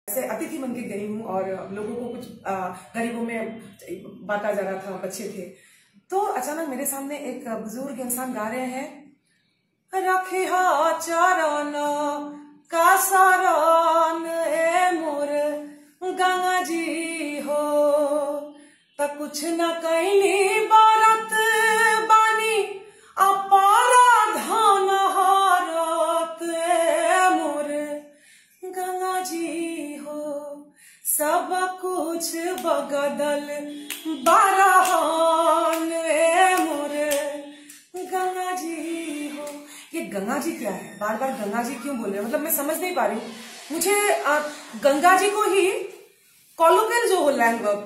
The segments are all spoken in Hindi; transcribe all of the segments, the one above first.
ऐसे अतिथि बन के गई हूँ और लोगों को कुछ गरीबों में बांटा जा रहा था, बच्चे थे। तो अचानक मेरे सामने एक बुजुर्ग इंसान गा रहे हैं, रखे हा चरण का शरण ए मोर गंगा जी हो, त कुछ न कैली बारत बानी अपारा धन हारत ए मोर गंगा जी हो, सब कुछ बगदल बारहन ए मोर गंगा जी हो। ये गंगा जी क्या है? बार बार गंगा जी क्यों बोल रहे हैं? मतलब मैं समझ नहीं पा रही हूँ। मुझे गंगा जी को ही कॉलोकियल जो लैंग्वेज,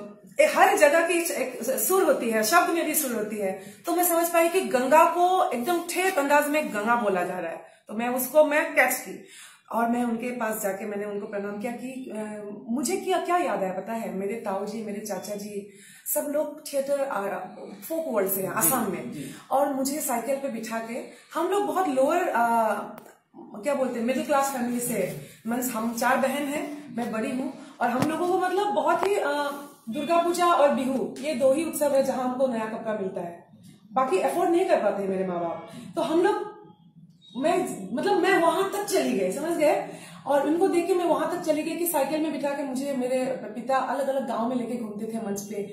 हर जगह की एक सुर होती है, शब्द में भी सुर होती है, तो मैं समझ पाई कि गंगा को एकदम ठेठ अंदाज में गंगा बोला जा रहा है। तो मैं उसको कैच की और मैं उनके पास जाके मैंने उनको प्रणाम किया कि मुझे क्या याद आया पता है, मेरे ताऊ जी, मेरे चाचा जी, सब लोग थिएटर फोक वर्ल्ड से हैं आसाम में, और मुझे साइकिल पे बिठा के, हम लोग बहुत लोअर क्या बोलते हैं, मिडिल क्लास फैमिली से, मीन्स हम 4 बहन हैं, मैं बड़ी हूँ, और हम लोगों को मतलब बहुत ही दुर्गा पूजा और बिहू, ये 2 ही उत्सव है जहां हमको नया कपड़ा मिलता है, बाकी अफोर्ड नहीं कर पाते मेरे माँ बाप। तो हम लोग, मैं वहां तक चली गई, समझ गए, और उनको देख के मैं वहां तक चली गई कि साइकिल में बिठा के मुझे मेरे पिता अलग अलग गांव में लेके घूमते थे मंच पे।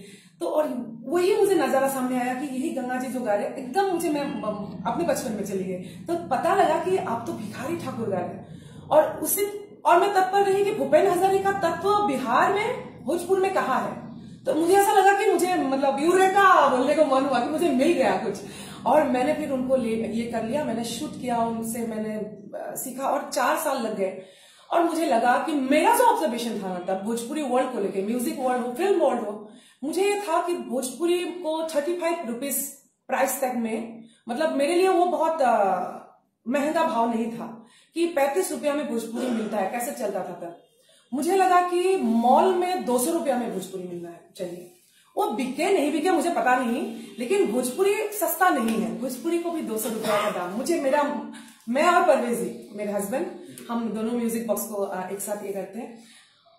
तो और वही मुझे नजारा सामने आया कि यही गंगा जी जो गा रहे, एकदम मुझे, मैं अपने बचपन में चली गई। तो पता लगा कि आप तो भिखारी ठाकुर गा रहे, और मैं तब पर रही कि भूपेन हजारिका तत्व बिहार में, भोजपुर में कहाँ है। तो मुझे ऐसा लगा कि मुझे मतलब यूरेका बोलने को मन हुआ कि मुझे मिल गया कुछ, और मैंने फिर उनको ये कर लिया, मैंने शूट किया उनसे, मैंने सीखा, और 4 साल लग गए। और मुझे लगा कि मेरा जो ऑब्जर्वेशन था ना तब भोजपुरी वर्ल्ड को लेके, म्यूजिक वर्ल्ड हो, फिल्म वर्ल्ड हो, मुझे ये था कि भोजपुरी को 35 रुपीज प्राइस टैग में, मतलब मेरे लिए वो बहुत महंगा भाव नहीं था कि 35 रुपया में भोजपुरी मिलता है, कैसे चलता था तब। मुझे लगा कि मॉल में 200 रुपया में भोजपुरी मिलना चाहिए। वो बिके नहीं बिके मुझे पता नहीं, लेकिन भोजपुरी सस्ता नहीं है, भोजपुरी को भी 200 रुपया का दाम। मुझे मैं और परवेज जी, मेरे हस्बैंड, हम दोनों म्यूजिक बॉक्स को एक साथ ये करते हैं,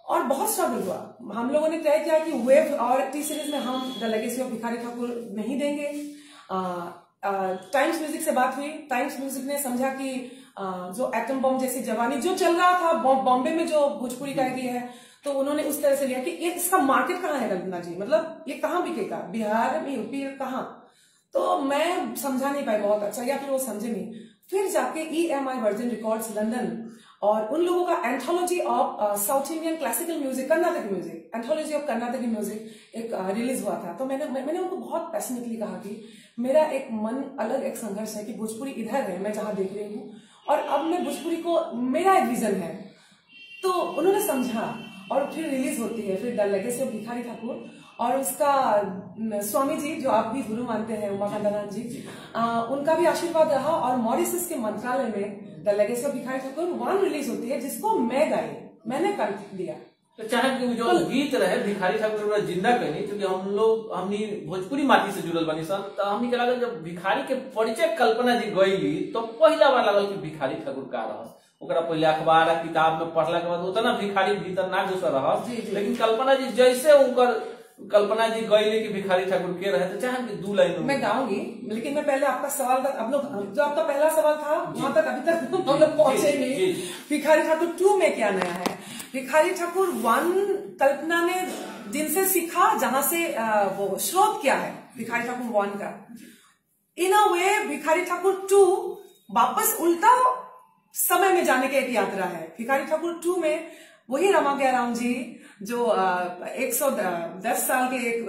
और बहुत स्ट्रगल हुआ। हम लोगों ने तय किया कि वेब और टी सीरीज में हम the legacy of Bhikhari Thakur नहीं देंगे। टाइम्स म्यूजिक से बात हुई, टाइम्स म्यूजिक ने समझा कि जो एटम बम जैसी जवानी जो चल रहा था बॉम्बे में, जो भोजपुरी का है, तो उन्होंने उस तरह से लिया कि ये इसका मार्केट कहाँ है कल्पना जी, मतलब ये कहाँ बिकेगा, बिहार में, यूपी कहाँ। तो मैं समझा नहीं पाई बहुत अच्छा, या फिर वो समझे नहीं। फिर जाके EMI वर्जिन रिकॉर्ड्स लंदन और उन लोगों का anthology of south Indian classical music, Karnataka music, anthology of Karnataki music एक रिलीज हुआ था। तो मैंने उनको बहुत पैशनेटली कहा कि मेरा एक मन अलग एक संघर्ष है कि भोजपुरी इधर है, मैं जहां देख रही हूँ, और अब मैं भोजपुरी को, मेरा एक विजन है। तो उन्होंने समझा, और फिर रिलीज होती है फिर the legacy of Bhikhari Thakur, और उसका स्वामी जी जो आप भी गुरु मानते हैं, उमाकांत जी, उनका भी आशीर्वाद रहा, और मॉरिशस के मंत्रालय में the legacy of Bhikhari Thakur 1 release होती है, जिसको मैं गाई, मैंने कंठ दिया। तो चाहे कि जो गीत रहे भिखारी ठाकुर जिंदा कहनी, क्योंकि हमनी भोजपुरी माटी से जुड़ल बनी सन, तो हमनी के लागल जब भिखारी के परिचय कल्पना जी गईली तो पहला बार लागल कि भिखारी ठाकुर का रहस। ओकरा पहले अखबार आ किताब में पढ़ला के बाद उतना भिखारी भीतर ना घुसल रहस, लेकिन कल्पना जी जैसे उनकर कल्पना जी गईली कि भिखारी ठाकुर के रहे, तो चाहे कि 2 लाइन मैं गाऊंगी, लेकिन मैं पहले आपका सवाल तक, अब लोग जो आपका पहला सवाल था वहां तक अभी तक हम लोग पहुंचे नहीं। भिखारी ठाकुर 2 में क्या नया है? भिखारी ठाकुर 1 कल्पना ने जिनसे सीखा, जहां से वो स्रोत क्या है भिखारी ठाकुर 1 का, इन अ वे भिखारी ठाकुर 2 वापस उल्टा समय में जाने की एक यात्रा है। भिखारी ठाकुर 2 में वही रमा गया राम जी जो 110 साल के एक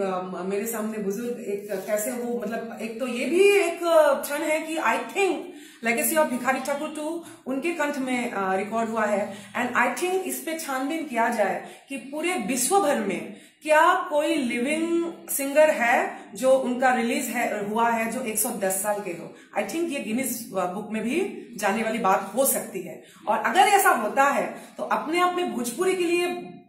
मेरे सामने बुजुर्ग, एक कैसे वो, मतलब एक तो ये भी एक क्षण है कि I think legacy of Bhikhari Thakur 2 उनके कंठ में रिकॉर्ड हुआ है, एंड आई थिंक इस पे छानबीन किया जाए कि पूरे विश्व भर में क्या कोई लिविंग सिंगर है जो उनका रिलीज हुआ है जो 110 साल के हो। आई थिंक ये गिनीज बुक में भी जाने वाली बात हो सकती है, और अगर ऐसा होता है तो अपने आप में भोजपुरी के लिए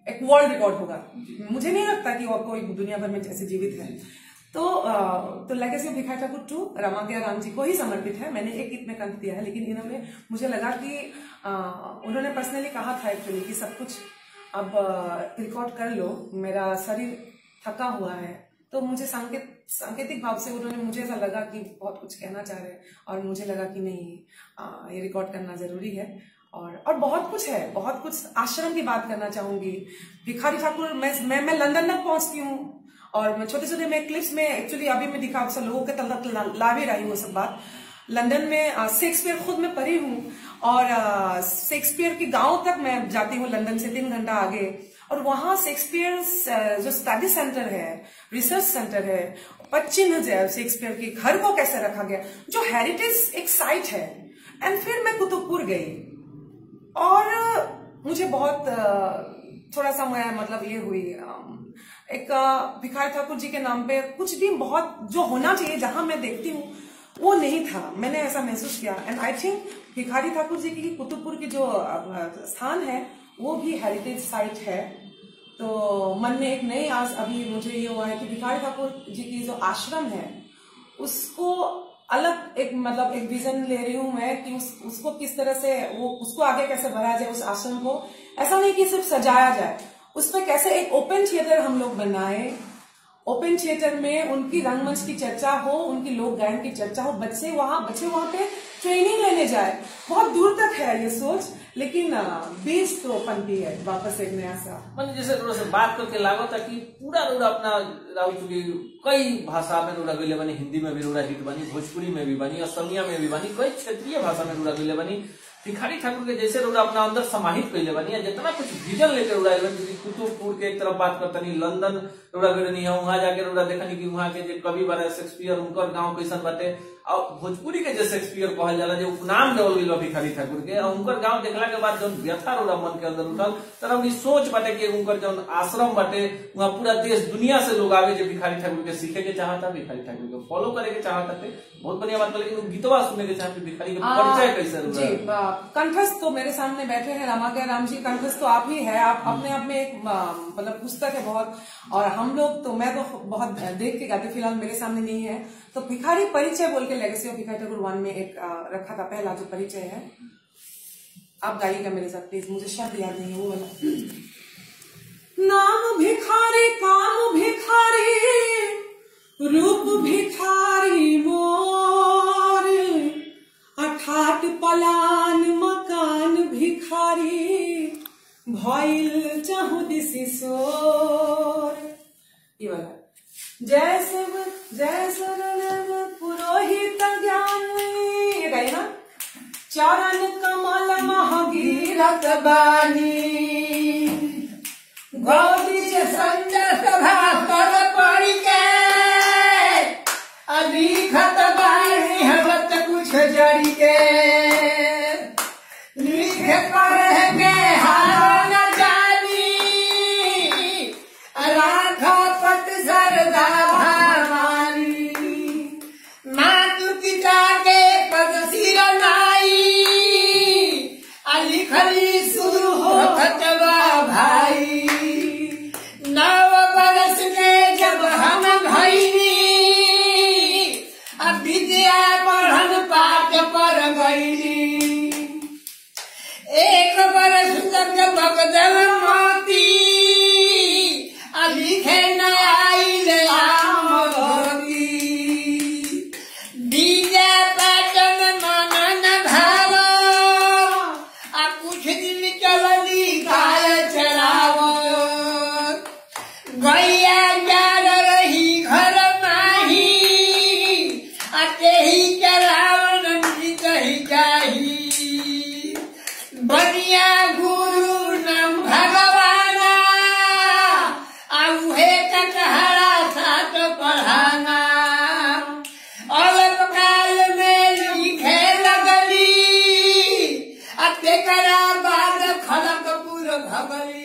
एक वर्ल्ड रिकॉर्ड होगा। मुझे नहीं लगता कि और कोई दुनिया भर में जैसे जीवित है। तो लेगेसी ऑफ भिखारी ठाकुर 2 रमाज्ञा राम जी को ही समर्पित है। मैंने एक गीत में कंठ दिया है, लेकिन इन्होंने, मुझे लगा कि उन्होंने पर्सनली कहा था एक्चुअली कि सब कुछ अब रिकॉर्ड कर लो, मेरा शरीर थका हुआ है, तो मुझे सांकेतिक भाव से उन्होंने, मुझे ऐसा लगा कि बहुत कुछ कहना चाह रहे हैं, और मुझे लगा कि नहीं, ये रिकॉर्ड करना जरूरी है। और बहुत कुछ है, बहुत कुछ। आश्रम की बात करना चाहूंगी, भिखारी ठाकुर। मैं लंदन तक पहुंचती हूँ, और मैं छोटे छोटे मैं क्लिप्स में, एक्चुअली अभी मैं दिखा सब लोगों के तक ला भी रही हूँ सब बात। लंदन में शेक्सपियर खुद मैं पढ़ी हूँ, और शेक्सपियर के गांव तक मैं जाती हूँ, लंदन से 3 घंटा आगे। और वहां शेक्सपियर जो स्टडी सेंटर है, रिसर्च सेंटर है, पच्चीन है शेक्सपियर के घर को कैसे रखा गया, जो हेरिटेज एक साइट है। एंड फिर मैं कुतुबपुर गई, और मुझे बहुत थोड़ा सा मैं मतलब ये हुई, एक भिखारी ठाकुर जी के नाम पे कुछ भी बहुत जो होना चाहिए जहां मैं देखती हूँ वो नहीं था। मैंने ऐसा महसूस किया। And I think Bhikhari Thakur ji की कुतुबपुर की जो स्थान है वो भी हेरिटेज साइट है। तो मन में एक नई आस अभी मुझे ये हुआ है कि भिखारी ठाकुर जी की जो आश्रम है उसको अलग एक मतलब एक विजन ले रही हूं मैं कि उसको किस तरह से वो उसको आगे कैसे बढ़ाया जाए। उस आश्रम को ऐसा नहीं कि सिर्फ सजाया जाए, उस पर कैसे एक ओपन थिएटर हम लोग बनाए, ओपन थिएटर में उनकी रंगमंच की चर्चा हो, उनकी लोक गायन की चर्चा हो, बच्चे वहां पे ट्रेनिंग लेने जाए। बहुत दूर तक है ये सोच, लेकिन बीज तो पनती है वापस एक नया सा। मैंने जैसे थोड़ा सा बात करके लागो था कि पूरा रोड़ा अपना राहुल चुकी कई भाषा में रोड़ा गईले बनी, हिंदी में भी रोड़ा हिट बनी, भोजपुरी में भी बनी, असमिया में भी बनी, कई क्षेत्रीय भाषा में रोड़ा गईले बनी। भिखारी ठाकुर के जैसे रोड़ा अपना अंदर समाहित कैले बनी, जितना कुछ विजन लेकर रोड़ा कुतुबपुर के एक तरफ बात करता नहीं, लंदन रोड़ा गए नहीं है, वहां जाके रोड़ा देखनी कि वहां के जो कवि बारे शेक्सपियर उनकर गाँव कैसन बाटे, और भोजपुरी के जो शेक्सपियर कहल जाला जो उपनाम देवल गई भिखारी ठाकुर के, और उनकर गाँव देखला के बाद जो व्यथा रोड़ा मन के अंदर उठल, तरह सोच बाटे कि उनकर जो आश्रम बाटे वहाँ पूरा देश दुनिया से लोग आवे जो भिखारी ठाकुर के सीखे के चाहता, भिखारी ठाकुर को फॉलो करे के चाहता थे। बहुत बढ़िया बात, लेकिन गीतवा सुनने के चाहते, भिखारी के परिचय कैसे कंठस्थ तो मेरे सामने बैठे हैं रमाकांत राम जी, कंठस्थ तो आप ही है। आप अपने आप में एक मतलब पुस्तक है बहुत, और हम लोग तो मैं तो बहुत देख के गाती, फिलहाल मेरे सामने नहीं है। तो भिखारी परिचय बोल के लेगेसी ऑफ भिखारी ठाकुर 1 में एक रखा था, पहला जो परिचय है। आप गाइएगा मेरे साथ प्लीज, मुझे शब्द याद नहीं है वो वाला। नाम भिखारी, काम भिखारी, रूप भिखारी मोर, अठाट पलान मकान भिखारी, भइल चहुद सिसोर। ये वाला जय शिव पुरोहित ज्ञान, ये गाइए ना। चरण कमल महगीरथ बानी, गौरी संत सभा पर पड़ के, अलिखत बानी हवत कुछ जड़ी के, लिख पढ़ के हार न जानी, राखा पत सरदा भवानी, मातु पिता के पद सिर नाई, लिखली शुरू हो खतवा भाई। 9 बरस के जब हम भईनी, विद्या पढ़न पाठ पर गईनी, 1 बरस तक बगदल माती, लिखे न आइल आम भोगी, डीजे पैटर्न मनन भाव, कुछ दिन चलनी गाय चराव, गैया जाल रही घर माही, ही चरावन कही जाही, बनिया गुरु नाम भगवाना, उहे कटहरा साथ पढ़ाना, अल्प काल में लिखे लगली, तेकरा बाद खड़गपुर भगली।